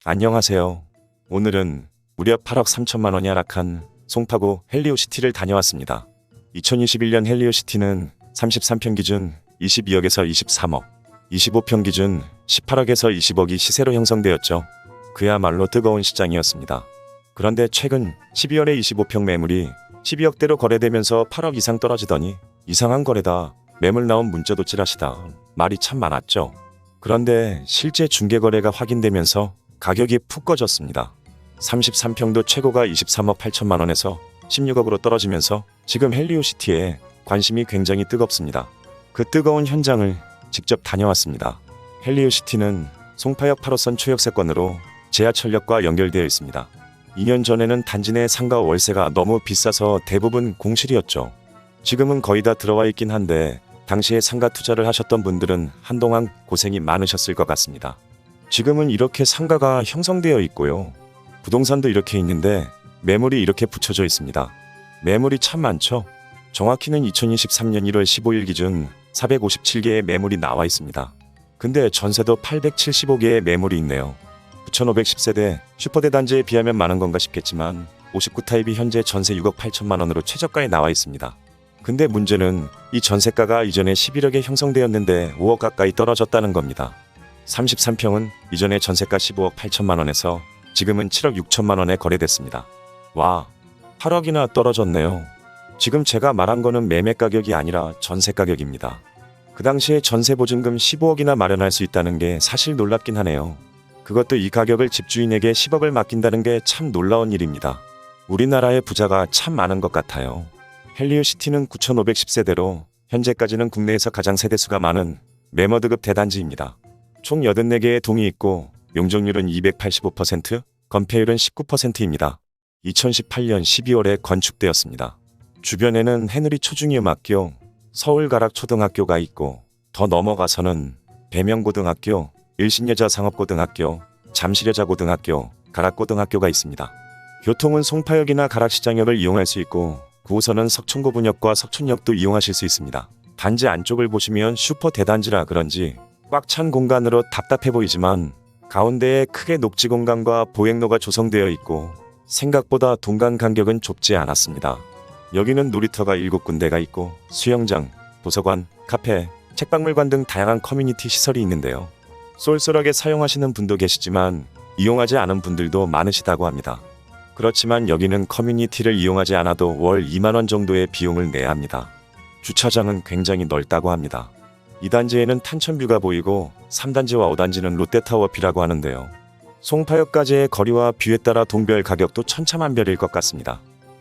안녕하세요. 오늘은 무려 8억 3천만 원이 하락한 송파구 헬리오시티를 다녀왔습니다. 2021년 헬리오시티는 33평 기준 22억에서 23억, 25평 기준 18억에서 20억이 시세로 형성되었죠. 그야말로 뜨거운 시장이었습니다. 그런데 최근 12월에 25평 매물이 12억대로 거래되면서 8억 이상 떨어지더니 이상한 거래다, 매물 나온 문자도 찌라시다, 말이 참 많았죠. 그런데 실제 중개거래가 확인되면서 가격이 푹 꺼졌습니다. 33평도 최고가 23억 8천만 원에서 16억으로 떨어지면서 지금 헬리오시티에 관심이 굉장히 뜨겁습니다. 그 뜨거운 현장을 직접 다녀왔습니다. 헬리오시티는 송파역 8호선 초역세권으로 지하철역과 연결되어 있습니다. 2년 전에는 단지 내 상가 월세가 너무 비싸서 대부분 공실이었죠. 지금은 거의 다 들어와 있긴 한데 당시에 상가 투자를 하셨던 분들은 한동안 고생이 많으셨을 것 같습니다. 지금은 이렇게 상가가 형성되어 있고요. 부동산도 이렇게 있는데 매물이 이렇게 붙여져 있습니다. 매물이 참 많죠. 정확히는 2023년 1월 15일 기준 457개의 매물이 나와 있습니다. 근데 전세도 875개의 매물이 있네요. 9,510세대 슈퍼대단지에 비하면 많은 건가 싶겠지만 59타입이 현재 전세 6억 8천만 원으로 최저가에 나와 있습니다. 근데 문제는 이 전세가가 이전에 11억에 형성되었는데 5억 가까이 떨어졌다는 겁니다. 33평은 이전에 전세가 15억 8천만 원에서 지금은 7억 6천만 원에 거래됐습니다. 와, 8억이나 떨어졌네요. 지금 제가 말한 거는 매매 가격이 아니라 전세 가격입니다. 그 당시에 전세 보증금 15억이나 마련할 수 있다는 게 사실 놀랍긴 하네요. 그것도 이 가격을 집주인에게 10억을 맡긴다는 게 참 놀라운 일입니다. 우리나라의 부자가 참 많은 것 같아요. 헬리오시티는 9,510세대로 현재까지는 국내에서 가장 세대수가 많은 매머드급 대단지입니다. 총 84개의 동이 있고 용적률은 285%, 건폐율은 19%입니다. 2018년 12월에 건축되었습니다. 주변에는 해누리 초중이음학교, 서울가락초등학교가 있고 더 넘어가서는 배명고등학교, 일신여자상업고등학교, 잠실여자고등학교, 가락고등학교가 있습니다. 교통은 송파역이나 가락시장역을 이용할 수 있고 9호선은 석촌고분역과 석촌역도 이용하실 수 있습니다. 단지 안쪽을 보시면 슈퍼 대단지라 그런지 꽉 찬 공간으로 답답해 보이지만 가운데에 크게 녹지 공간과 보행로가 조성되어 있고 생각보다 동간 간격은 좁지 않았습니다. 여기는 놀이터가 7군데가 있고 수영장, 도서관, 카페, 책박물관 등 다양한 커뮤니티 시설이 있는데요. 쏠쏠하게 사용하시는 분도 계시지만 이용하지 않은 분들도 많으시다고 합니다. 그렇지만 여기는 커뮤니티를 이용하지 않아도 월 2만 원 정도의 비용을 내야 합니다. 주차장은 굉장히 넓다고 합니다. 2단지에는 탄천뷰가 보이고 3단지와 5단지는 롯데타워뷰라고 하는데요. 송파역까지의 거리와 뷰에 따라 동별 가격도 천차만별일 것 같습니다.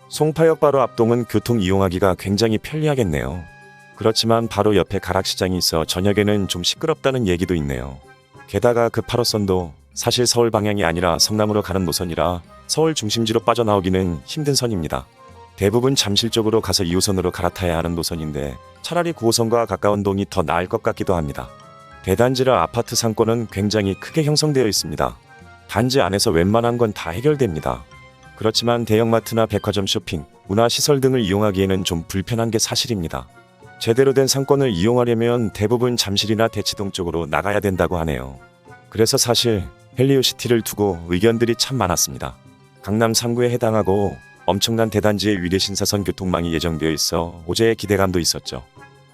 송파역 바로 앞동은 교통 이용하기가 굉장히 편리하겠네요. 그렇지만 바로 옆에 가락시장이 있어 저녁에는 좀 시끄럽다는 얘기도 있네요. 게다가 그 8호선도 사실 서울 방향이 아니라 성남으로 가는 노선이라 서울 중심지로 빠져나오기는 힘든 선입니다. 대부분 잠실 쪽으로 가서 2호선으로 갈아타야 하는 노선인데 차라리 9호선과 가까운 동이 더 나을 것 같기도 합니다. 대단지라 아파트 상권은 굉장히 크게 형성되어 있습니다. 단지 안에서 웬만한 건 다 해결됩니다. 그렇지만 대형마트나 백화점 쇼핑, 문화시설 등을 이용하기에는 좀 불편한 게 사실입니다. 제대로 된 상권을 이용하려면 대부분 잠실이나 대치동 쪽으로 나가야 된다고 하네요. 그래서 사실 헬리오시티를 두고 의견들이 참 많았습니다. 강남 3구에 해당하고 엄청난 대단지의 위례 신사선 교통망이 예정되어 있어 호재의 기대감도 있었죠.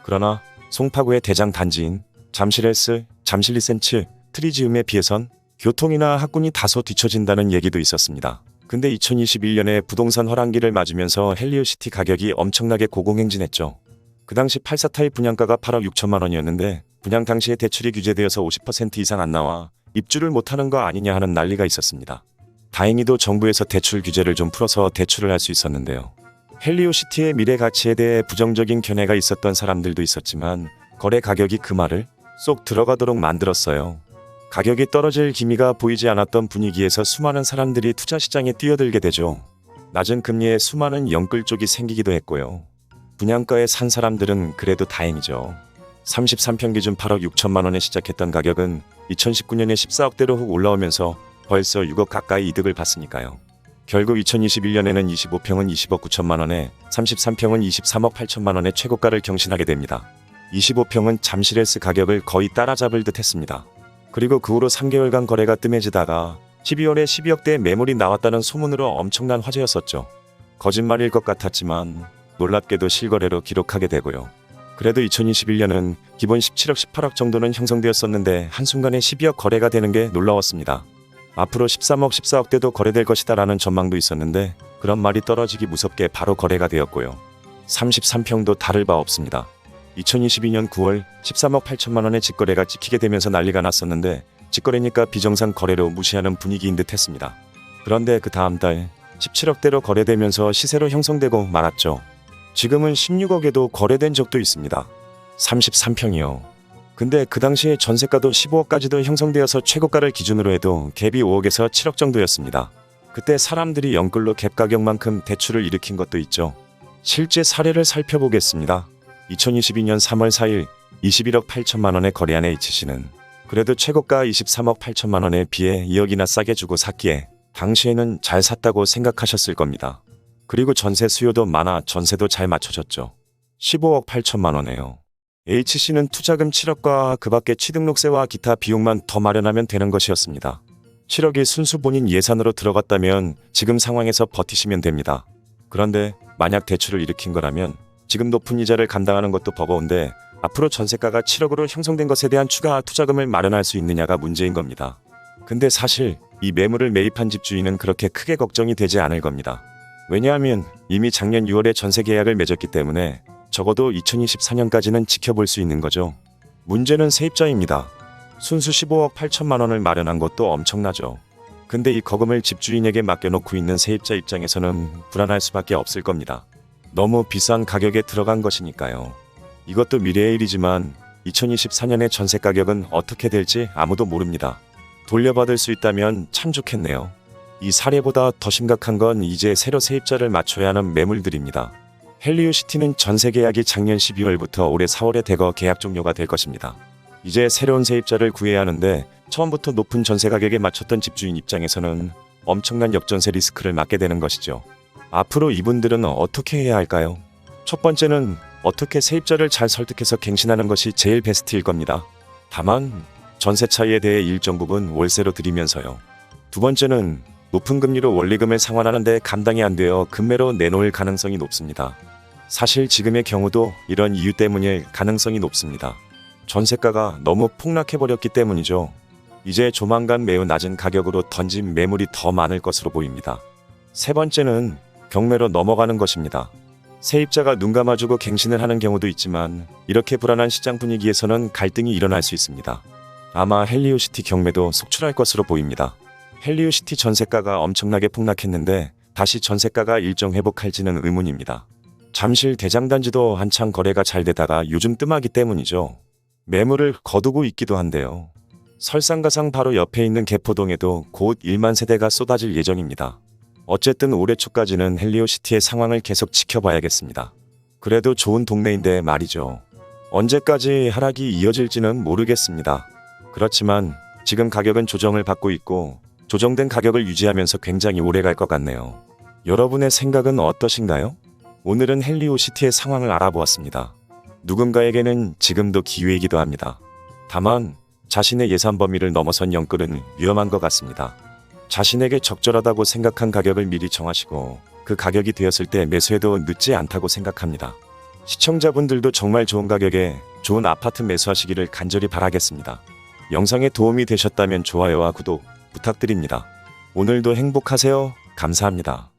그러나 송파구의 대장 단지인 잠실헬스, 잠실리센츠, 트리지움에 비해선 교통이나 학군이 다소 뒤처진다는 얘기도 있었습니다. 근데 2021년에 부동산 허랑기를 맞으면서 헬리오시티 가격이 엄청나게 고공행진했죠. 그 당시 84타입 분양가가 8억 6천만 원이었는데 분양 당시에 대출이 규제되어서 50% 이상 안 나와 입주를 못하는 거 아니냐 하는 난리가 있었습니다. 다행히도 정부에서 대출 규제를 좀 풀어서 대출을 할 수 있었는데요. 헬리오시티의 미래 가치에 대해 부정적인 견해가 있었던 사람들도 있었지만 거래 가격이 그 말을 쏙 들어가도록 만들었어요. 가격이 떨어질 기미가 보이지 않았던 분위기에서 수많은 사람들이 투자 시장에 뛰어들게 되죠. 낮은 금리에 수많은 영끌 쪽이 생기기도 했고요. 분양가에 산 사람들은 그래도 다행이죠. 33평 기준 8억 6천만 원에 시작했던 가격은 2019년에 14억대로 훅 올라오면서 벌써 6억 가까이 이득을 봤으니까요. 결국 2021년에는 25평은 20억 9천만 원에 33평은 23억 8천만 원의 최고가를 경신하게 됩니다. 25평은 잠실헬스 가격을 거의 따라잡을 듯 했습니다. 그리고 그 후로 3개월간 거래가 뜸해지다가 12월에 12억대의 매물이 나왔다는 소문으로 엄청난 화제였었죠. 거짓말일 것 같았지만 놀랍게도 실거래로 기록하게 되고요. 그래도 2021년은 기본 17억, 18억 정도는 형성되었었는데 한순간에 12억 거래가 되는 게 놀라웠습니다. 앞으로 13억, 14억대도 거래될 것이다 라는 전망도 있었는데 그런 말이 떨어지기 무섭게 바로 거래가 되었고요. 33평도 다를 바 없습니다. 2022년 9월 13억 8천만 원의 직거래가 찍히게 되면서 난리가 났었는데 직거래니까 비정상 거래로 무시하는 분위기인 듯 했습니다. 그런데 그 다음 달 17억대로 거래되면서 시세로 형성되고 말았죠. 지금은 16억에도 거래된 적도 있습니다. 33평이요. 근데 그 당시에 전세가도 15억까지도 형성되어서 최고가를 기준으로 해도 갭이 5억에서 7억 정도였습니다. 그때 사람들이 영끌로 갭 가격만큼 대출을 일으킨 것도 있죠. 실제 사례를 살펴보겠습니다. 2022년 3월 4일 21억 8천만 원에 거래한 H씨는 그래도 최고가 23억 8천만 원에 비해 2억이나 싸게 주고 샀기에 당시에는 잘 샀다고 생각하셨을 겁니다. 그리고 전세 수요도 많아 전세도 잘 맞춰졌죠. 15억 8천만 원에요. H씨는 투자금 7억과 그 밖에 취등록세와 기타 비용만 더 마련하면 되는 것이었습니다. 7억이 순수 본인 예산으로 들어갔다면 지금 상황에서 버티시면 됩니다. 그런데 만약 대출을 일으킨 거라면 지금 높은 이자를 감당하는 것도 버거운데 앞으로 전세가가 7억으로 형성된 것에 대한 추가 투자금을 마련할 수 있느냐가 문제인 겁니다. 근데 사실 이 매물을 매입한 집주인은 그렇게 크게 걱정이 되지 않을 겁니다. 왜냐하면 이미 작년 6월에 전세 계약을 맺었기 때문에 적어도 2024년까지는 지켜볼 수 있는 거죠. 문제는 세입자입니다. 순수 15억 8천만 원을 마련한 것도 엄청나죠. 근데 이 거금을 집주인에게 맡겨놓고 있는 세입자 입장에서는 불안할 수밖에 없을 겁니다. 너무 비싼 가격에 들어간 것이니까요. 이것도 미래의 일이지만 2024년의 전세 가격은 어떻게 될지 아무도 모릅니다. 돌려받을 수 있다면 참 좋겠네요. 이 사례보다 더 심각한 건 이제 새로 세입자를 맞춰야 하는 매물들입니다. 헬리오시티는 전세 계약이 작년 12월부터 올해 4월에 대거 계약 종료가 될 것입니다. 이제 새로운 세입자를 구해야 하는데 처음부터 높은 전세 가격에 맞췄던 집주인 입장에서는 엄청난 역전세 리스크를 맡게 되는 것이죠. 앞으로 이분들은 어떻게 해야 할까요? 첫 번째는 어떻게 세입자를 잘 설득해서 갱신하는 것이 제일 베스트일 겁니다. 다만 전세 차이에 대해 일정 부분 월세로 드리면서요. 두 번째는 높은 금리로 원리금을 상환하는데 감당이 안 되어 금매로 내놓을 가능성이 높습니다. 사실 지금의 경우도 이런 이유 때문일 가능성이 높습니다. 전세가가 너무 폭락해버렸기 때문이죠. 이제 조만간 매우 낮은 가격으로 던진 매물이 더 많을 것으로 보입니다. 세 번째는 경매로 넘어가는 것입니다. 세입자가 눈 감아주고 갱신을 하는 경우도 있지만 이렇게 불안한 시장 분위기에서는 갈등이 일어날 수 있습니다. 아마 헬리오시티 경매도 속출할 것으로 보입니다. 헬리오시티 전세가가 엄청나게 폭락했는데 다시 전세가가 일정 회복할지는 의문입니다. 잠실 대장단지도 한창 거래가 잘 되다가 요즘 뜸하기 때문이죠. 매물을 거두고 있기도 한데요. 설상가상 바로 옆에 있는 개포동에도 곧 1만 세대가 쏟아질 예정입니다. 어쨌든 올해 초까지는 헬리오시티의 상황을 계속 지켜봐야겠습니다. 그래도 좋은 동네인데 말이죠. 언제까지 하락이 이어질지는 모르겠습니다. 그렇지만 지금 가격은 조정을 받고 있고 조정된 가격을 유지하면서 굉장히 오래 갈 것 같네요. 여러분의 생각은 어떠신가요? 오늘은 헬리오시티의 상황을 알아보았습니다. 누군가에게는 지금도 기회이기도 합니다. 다만 자신의 예산 범위를 넘어선 영끌은 위험한 것 같습니다. 자신에게 적절하다고 생각한 가격을 미리 정하시고 그 가격이 되었을 때 매수해도 늦지 않다고 생각합니다. 시청자분들도 정말 좋은 가격에 좋은 아파트 매수하시기를 간절히 바라겠습니다. 영상에 도움이 되셨다면 좋아요와 구독 부탁드립니다. 오늘도 행복하세요. 감사합니다.